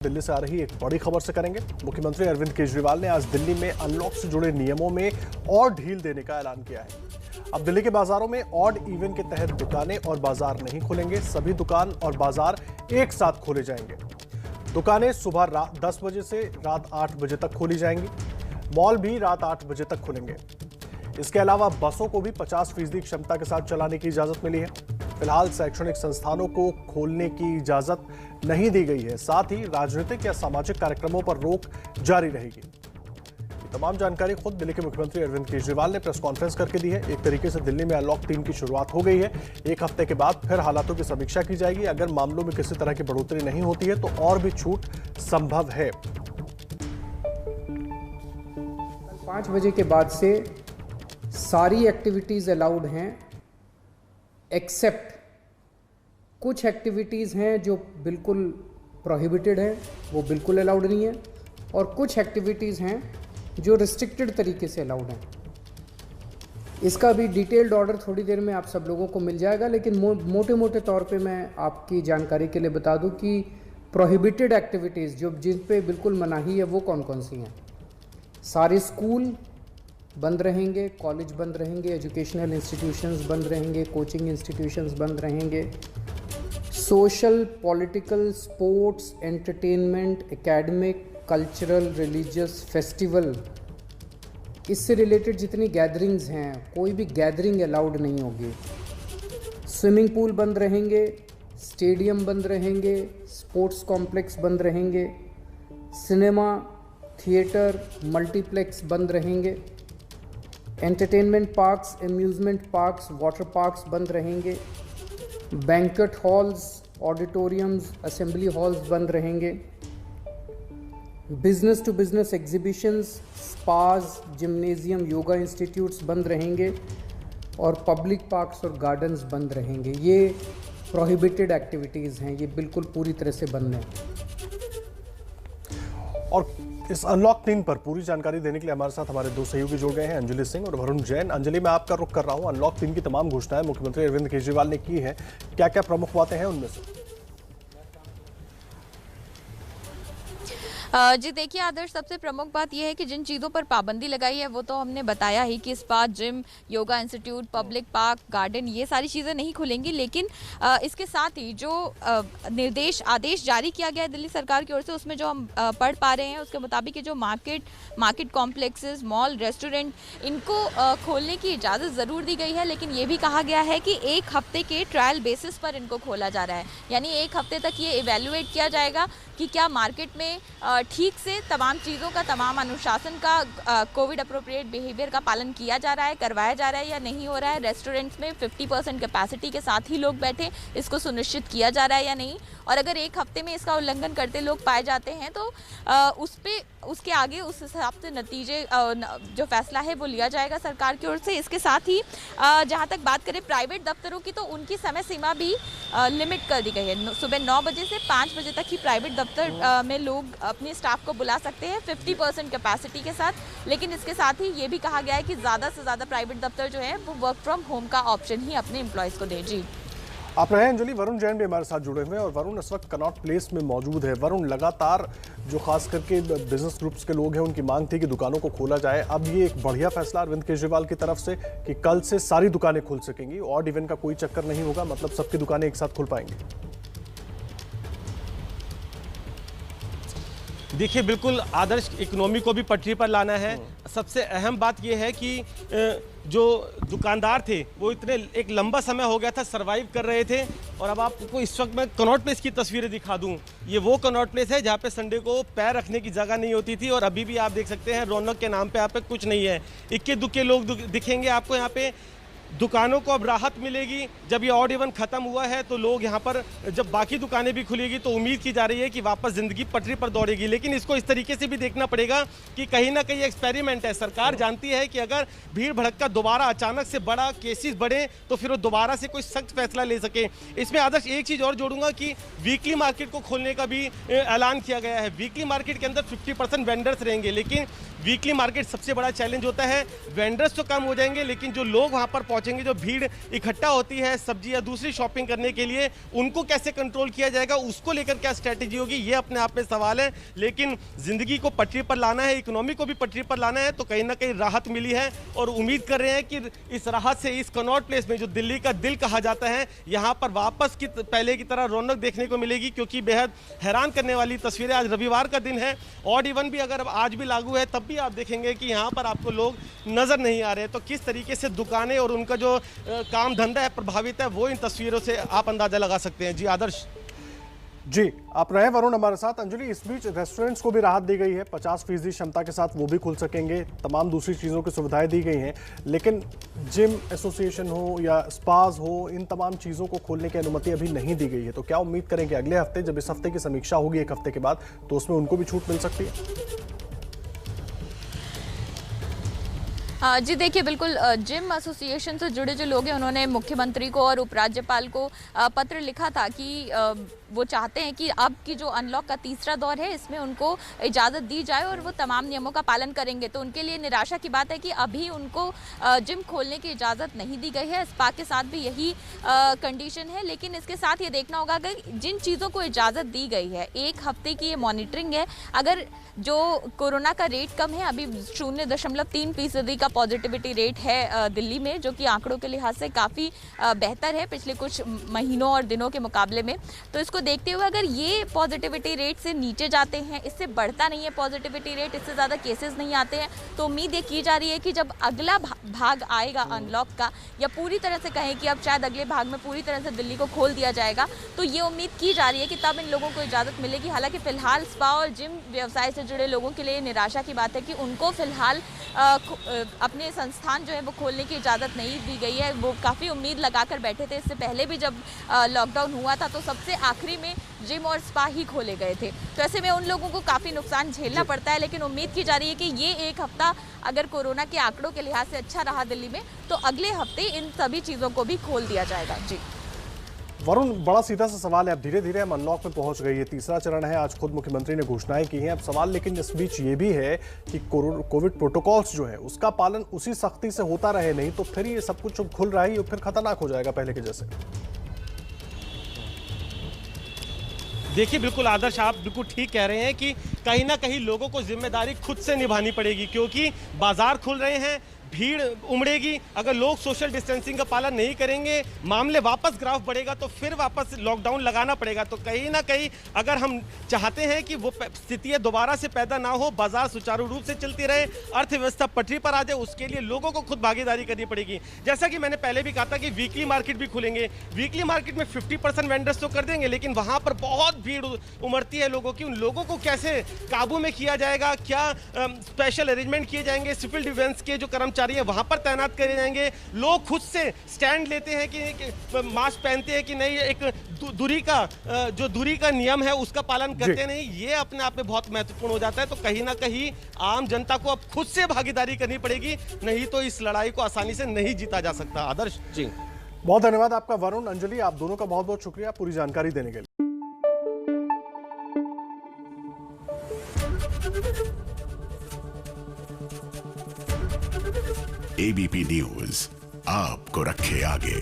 दिल्ली से आ रही एक बड़ी खबर से करेंगे। मुख्यमंत्री अरविंद केजरीवाल ने आज दिल्ली में अनलॉक से जुड़े नियमों में और ढील देने का ऐलान किया है। अब दिल्ली के बाजारों में ऑड इवन के तहत दुकानें और बाजार नहीं खुलेंगे। सभी दुकान और बाजार एक साथ खोले जाएंगे। दुकानें सुबह 10 बजे से रात 8 बजे तक खोली जाएंगी। मॉल भी रात 8 बजे तक खुलेंगे। इसके अलावा बसों को भी 50% क्षमता के साथ चलाने की इजाजत मिली है। फिलहाल शैक्षणिक संस्थानों को खोलने की इजाजत नहीं दी गई है। साथ ही राजनीतिक या सामाजिक कार्यक्रमों पर रोक जारी रहेगी। ये तमाम जानकारी खुद दिल्ली के मुख्यमंत्री अरविंद केजरीवाल ने प्रेस कॉन्फ्रेंस करके दी है। एक तरीके से दिल्ली में अनलॉक 3 की शुरुआत हो गई है। एक हफ्ते के बाद फिर हालातों की समीक्षा की जाएगी। अगर मामलों में किसी तरह की बढ़ोतरी नहीं होती है तो और भी छूट संभव है। 5 बजे के बाद से सारी एक्टिविटीज अलाउड हैं, एक्सेप्ट कुछ एक्टिविटीज़ हैं जो बिल्कुल प्रोहिबिटेड हैं, वो बिल्कुल अलाउड नहीं है, और कुछ एक्टिविटीज़ हैं जो रिस्ट्रिक्टेड तरीके से अलाउड हैं। इसका भी डिटेल्ड ऑर्डर थोड़ी देर में आप सब लोगों को मिल जाएगा, लेकिन मोटे मोटे तौर पे मैं आपकी जानकारी के लिए बता दूं कि प्रोहिबिटेड एक्टिविटीज़ जो जिन पे बिल्कुल मनाही है वो कौन कौन सी हैं। सारे स्कूल बंद रहेंगे, कॉलेज बंद रहेंगे, एजुकेशनल इंस्टीट्यूशंस बंद रहेंगे, कोचिंग इंस्टीट्यूशंस बंद रहेंगे, social, political, sports, entertainment, academic, cultural, religious, festival, इससे रिलेटेड जितनी गैदरिंग्स हैं, कोई भी गैदरिंग अलाउड नहीं होगी। स्विमिंग पूल बंद रहेंगे, स्टेडियम बंद रहेंगे, स्पोर्ट्स कॉम्प्लेक्स बंद रहेंगे, सिनेमा, थिएटर, मल्टीप्लेक्स बंद रहेंगे, entertainment parks, amusement parks, water parks बंद रहेंगे, banquet halls, auditoriums, assembly halls बंद रहेंगे, business to business exhibitions, spas, gymnasium, yoga institutes बंद रहेंगे, और पब्लिक पार्क्स और गार्डन्स बंद रहेंगे। ये प्रोहिबिटेड एक्टिविटीज़ हैं, ये बिल्कुल पूरी तरह से बंद हैं। और इस अनलॉक 3 पर पूरी जानकारी देने के लिए हमारे साथ हमारे दो सहयोगी जुड़ गए हैं, अंजलि सिंह और वरुण जैन। अंजलि, मैं आपका रुख कर रहा हूं। अनलॉक 3 की तमाम घोषणाएं मुख्यमंत्री अरविंद केजरीवाल ने की है, क्या क्या प्रमुख बातें हैं उनमें से? जी देखिए आदर्श, सबसे प्रमुख बात यह है कि जिन चीज़ों पर पाबंदी लगाई है वो तो हमने बताया ही कि spa, gym, yoga institute, public park, garden, ये सारी चीज़ें नहीं खुलेंगी। लेकिन इसके साथ ही जो आदेश जारी किया गया है दिल्ली सरकार की ओर से, उसमें जो हम पढ़ पा रहे हैं उसके मुताबिक जो मार्केट कॉम्प्लेक्सेस, मॉल, रेस्टोरेंट, इनको खोलने की इजाज़त ज़रूर दी गई है। लेकिन ये भी कहा गया है कि 1 हफ्ते के ट्रायल बेसिस पर इनको खोला जा रहा है। यानी 1 हफ्ते तक ये इवेल्युएट किया जाएगा कि क्या मार्केट में ठीक से तमाम चीज़ों का, तमाम अनुशासन का, कोविड अप्रोप्रिएट बिहेवियर का पालन किया जा रहा है, करवाया जा रहा है या नहीं हो रहा है। रेस्टोरेंट्स में 50% कैपेसिटी के साथ ही लोग बैठे, इसको सुनिश्चित किया जा रहा है या नहीं। और अगर 1 हफ्ते में इसका उल्लंघन करते लोग पाए जाते हैं तो उसके आगे उस हिसाब से नतीजे, जो फैसला है वो लिया जाएगा सरकार की ओर से। इसके साथ ही जहाँ तक बात करें प्राइवेट दफ्तरों की, तो उनकी समय सीमा भी लिमिट कर दी गई है। सुबह 9 बजे से 5 बजे तक ही प्राइवेट दफ्तर में लोग अपने स्टाफ को बुला सकते हैं 50% कैपेसिटी के साथ। लेकिन इसके साथ ही ये भी कहा गया है कि ज़्यादा से ज़्यादा प्राइवेट दफ्तर जो है वो वर्क फ्रॉम होम का ऑप्शन ही अपने एम्प्लॉयज़ को दें। जी आप रहे अंजलि। वरुण जैन भी हमारे साथ जुड़े हुए हैं और वरुण इस वक्त कनॉट प्लेस में मौजूद है। वरुण, लगातार जो खास करके बिजनेस ग्रुप्स के लोग हैं उनकी मांग थी कि दुकानों को खोला जाए। अब ये एक बढ़िया फैसला अरविंद केजरीवाल की तरफ से कि कल से सारी दुकानें खुल सकेंगी, ऑड इवन का कोई चक्कर नहीं होगा, मतलब सबकी दुकानें एक साथ खुल पाएंगी। देखिए, बिल्कुल आदर्श, इकोनॉमी को भी पटरी पर लाना है। सबसे अहम बात यह है कि जो दुकानदार थे वो इतने एक लंबा समय हो गया था सर्वाइव कर रहे थे। और अब आपको इस वक्त मैं कनॉट प्लेस की तस्वीरें दिखा दूं। ये वो कनॉट प्लेस है जहाँ पे संडे को पैर रखने की जगह नहीं होती थी, और अभी भी आप देख सकते हैं रौनक के नाम पे यहाँ पे कुछ नहीं है। इक्के दुक्के लोग दिखेंगे आपको यहाँ पे। दुकानों को अब राहत मिलेगी। जब ये ऑड इवन खत्म हुआ है तो लोग यहाँ पर, जब बाकी दुकानें भी खुलेगी तो उम्मीद की जा रही है कि वापस ज़िंदगी पटरी पर दौड़ेगी। लेकिन इसको इस तरीके से भी देखना पड़ेगा कि कहीं ना कहीं एक्सपेरिमेंट है। सरकार जानती है कि अगर भीड़ भड़क का दोबारा अचानक से बड़ा केसेस बढ़े तो फिर वो दोबारा से कोई सख्त फैसला ले सके। इसमें आदर्श एक चीज़ और जोड़ूंगा कि वीकली मार्केट को खोलने का भी ऐलान किया गया है। वीकली मार्केट के अंदर 50% वेंडर्स रहेंगे, लेकिन वीकली मार्केट सबसे बड़ा चैलेंज होता है। वेंडर्स तो कम हो जाएंगे लेकिन जो लोग वहाँ पर पहुंचेंगे, जो भीड़ इकट्ठा होती है सब्जी या दूसरी शॉपिंग करने के लिए, उनको कैसे कंट्रोल किया जाएगा, उसको लेकर क्या स्ट्रैटेजी होगी, ये अपने आप में सवाल है। लेकिन जिंदगी को पटरी पर लाना है, इकोनॉमी को भी पटरी पर लाना है, तो कहीं ना कहीं राहत मिली है और उम्मीद कर रहे हैं कि इस राहत से इस कनॉट प्लेस में, जो दिल्ली का दिल कहा जाता है, यहाँ पर वापस की पहले की तरह रौनक देखने को मिलेगी। क्योंकि बेहद हैरान करने वाली तस्वीरें, आज रविवार का दिन है, ऑड इवन भी अगर आज भी लागू है तब भी आप देखेंगे कि यहाँ पर आपको लोग नजर नहीं आ रहे। तो किस तरीके से दुकानें और उनका जो काम धंधा है प्रभावित है, वो इन तस्वीरों से आप अंदाजा लगा सकते हैं। जी आदर्श। जी, आप रहे वरुण हमारे साथ। अंजलि, इस बीच रेस्टोरेंट्स को भी राहत दी गई है, 50% क्षमता के साथ वो भी खुल सकेंगे, तमाम दूसरी चीज़ों की सुविधाएं दी गई हैं, लेकिन जिम एसोसिएशन हो या स्पाज हो, इन तमाम चीज़ों को खोलने की अनुमति अभी नहीं दी गई है। तो क्या उम्मीद करेंगे अगले हफ्ते, जब इस हफ्ते की समीक्षा होगी एक हफ्ते के बाद, तो उसमें उनको भी छूट मिल सकती है? जी देखिए, बिल्कुल जिम एसोसिएशन से जुड़े जो लोग हैं, उन्होंने मुख्यमंत्री को और उपराज्यपाल को पत्र लिखा था कि वो चाहते हैं कि अब की जो अनलॉक का तीसरा दौर है, इसमें उनको इजाज़त दी जाए और वो तमाम नियमों का पालन करेंगे। तो उनके लिए निराशा की बात है कि अभी उनको जिम खोलने की इजाज़त नहीं दी गई है। स्पा के साथ भी यही कंडीशन है। लेकिन इसके साथ ये देखना होगा कि जिन चीज़ों को इजाज़त दी गई है, एक हफ्ते की ये मॉनिटरिंग है, अगर जो कोरोना का रेट कम है, अभी 0.3% का पॉजिटिविटी रेट है दिल्ली में, जो कि आंकड़ों के लिहाज से काफ़ी बेहतर है पिछले कुछ महीनों और दिनों के मुकाबले में। तो इसको देखते हुए अगर ये पॉजिटिविटी रेट से नीचे जाते हैं, इससे बढ़ता नहीं है पॉजिटिविटी रेट, इससे ज़्यादा केसेस नहीं आते हैं, तो उम्मीद ये की जा रही है कि जब अगला भाग आएगा अनलॉक का, या पूरी तरह से कहें कि अब शायद अगले भाग में पूरी तरह से दिल्ली को खोल दिया जाएगा, तो ये उम्मीद की जा रही है कि तब इन लोगों को इजाज़त मिलेगी। हालांकि फ़िलहाल स्पा और जिम व्यवसाय से जुड़े लोगों के लिए निराशा की बात है कि उनको फ़िलहाल अपने संस्थान जो है वो खोलने की इजाज़त नहीं दी गई है। वो काफ़ी उम्मीद लगाकर बैठे थे, इससे पहले भी जब लॉकडाउन हुआ था तो सबसे आखिरी में जिम और स्पा ही खोले गए थे। तो ऐसे में उन लोगों को काफ़ी नुकसान झेलना पड़ता है। लेकिन उम्मीद की जा रही है कि ये एक हफ्ता अगर कोरोना के आंकड़ों के लिहाज से अच्छा रहा दिल्ली में, तो अगले हफ्ते इन सभी चीज़ों को भी खोल दिया जाएगा। जी वरुण, बड़ा सीधा सा सवाल है, अब धीरे धीरे हम अनलॉक में पहुंच गई है, तीसरा चरण है, आज खुद मुख्यमंत्री ने घोषणाएं की हैं। अब सवाल लेकिन इस बीच ये भी है कि कोविड प्रोटोकॉल्स जो है उसका पालन उसी सख्ती से होता रहे, नहीं तो फिर ये सब कुछ खुल रहा है, ये फिर खतरनाक हो जाएगा पहले के जैसे। देखिए, बिल्कुल आदर्श, आप बिल्कुल ठीक कह रहे हैं कि कहीं ना कहीं लोगों को जिम्मेदारी खुद से निभानी पड़ेगी, क्योंकि बाजार खुल रहे हैं, भीड़ उमड़ेगी। अगर लोग सोशल डिस्टेंसिंग का पालन नहीं करेंगे, मामले वापस ग्राफ बढ़ेगा, तो फिर वापस लॉकडाउन लगाना पड़ेगा। तो कहीं ना कहीं अगर हम चाहते हैं कि वो स्थितियां दोबारा से पैदा ना हो, बाजार सुचारू रूप से चलती रहे, अर्थव्यवस्था पटरी पर आ जाए, उसके लिए लोगों को खुद भागीदारी करनी पड़ेगी। जैसा कि मैंने पहले भी कहा था कि वीकली मार्केट भी खुलेंगे, वीकली मार्केट में 50% वेंडर्स तो कर देंगे, लेकिन वहां पर बहुत भीड़ उमड़ती है लोगों की। उन लोगों को कैसे काबू में किया जाएगा, क्या स्पेशल अरेंजमेंट किए जाएंगे, सिविल डिफेंस के जो कर्मचारी वहां पर तैनात करे जाएंगे, लोग खुद से स्टैंड लेते हैं कि मास्क पहनते हैं कि नहीं, एक दूरी का नियम है उसका पालन करते नहीं, ये अपने आप में बहुत महत्वपूर्ण हो जाता है। तो कहीं ना कहीं आम जनता को अब खुद से भागीदारी करनी पड़ेगी, नहीं तो इस लड़ाई को आसानी से नहीं जीता जा सकता। आदर्श जी, बहुत धन्यवाद आपका वरुण। अंजलि, आप दोनों का बहुत बहुत शुक्रिया पूरी जानकारी देने के लिए। एबीपी न्यूज आपको रखे आगे।